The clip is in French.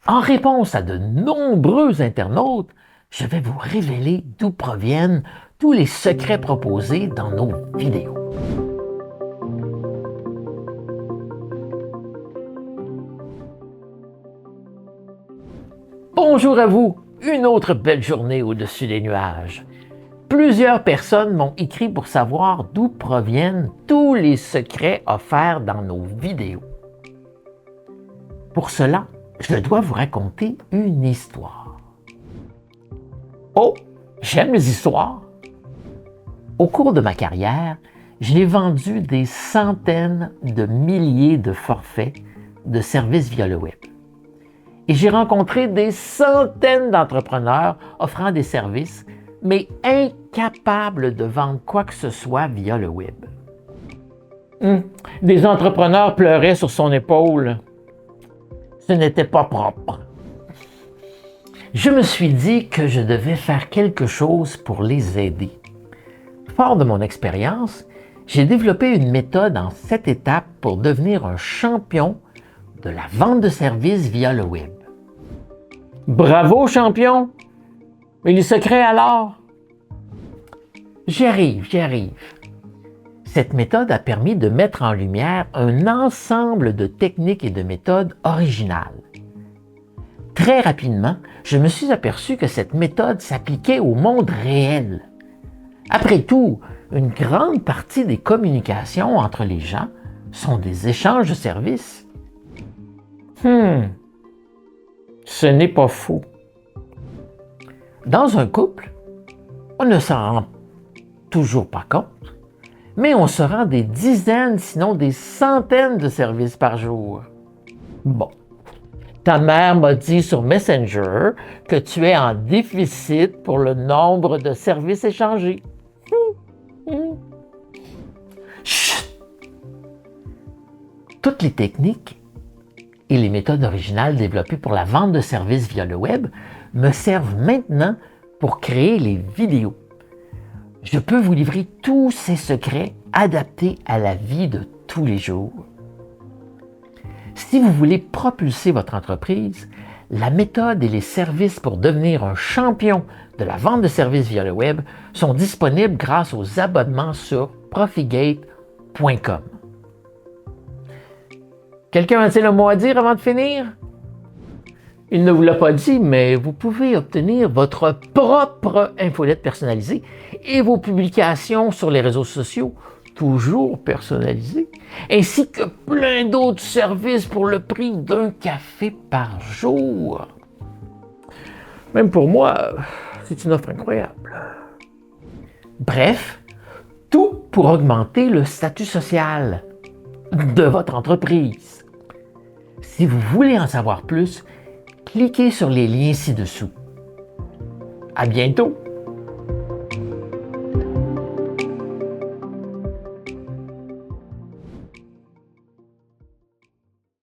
En réponse à de nombreux internautes, je vais vous révéler d'où proviennent tous les secrets proposés dans nos vidéos. Bonjour à vous, une autre belle journée au-dessus des nuages. Plusieurs personnes m'ont écrit pour savoir d'où proviennent tous les secrets offerts dans nos vidéos. Pour cela, je dois vous raconter une histoire. Oh, j'aime les histoires! Au cours de ma carrière, j'ai vendu des centaines de milliers de forfaits de services via le web. Et j'ai rencontré des centaines d'entrepreneurs offrant des services, mais incapables de vendre quoi que ce soit via le web. Des entrepreneurs pleuraient sur son épaule. Ce n'était pas propre. Je me suis dit que je devais faire quelque chose pour les aider. Fort de mon expérience, j'ai développé une méthode en 7 étapes pour devenir un champion de la vente de services via le web. Bravo, champion! Mais les secrets alors? J'y arrive. Cette méthode a permis de mettre en lumière un ensemble de techniques et de méthodes originales. Très rapidement, je me suis aperçu que cette méthode s'appliquait au monde réel. Après tout, une grande partie des communications entre les gens sont des échanges de services. Ce n'est pas faux. Dans un couple, on ne s'en rend toujours pas compte, mais on se rend des dizaines, sinon des centaines de services par jour. Bon, ta mère m'a dit sur Messenger que tu es en déficit pour le nombre de services échangés. Chut! Toutes les techniques et les méthodes originales développées pour la vente de services via le web me servent maintenant pour créer les vidéos. Je peux vous livrer tous ces secrets adaptés à la vie de tous les jours. Si vous voulez propulser votre entreprise, la méthode et les services pour devenir un champion de la vente de services via le web sont disponibles grâce aux abonnements sur profigate.com. Quelqu'un a-t-il un mot à dire avant de finir? Il ne vous l'a pas dit, mais vous pouvez obtenir votre propre infolette personnalisée et vos publications sur les réseaux sociaux, toujours personnalisées, ainsi que plein d'autres services pour le prix d'un café par jour. Même pour moi, c'est une offre incroyable. Bref, tout pour augmenter le statut social de votre entreprise. Si vous voulez en savoir plus, cliquez sur les liens ci-dessous. À bientôt!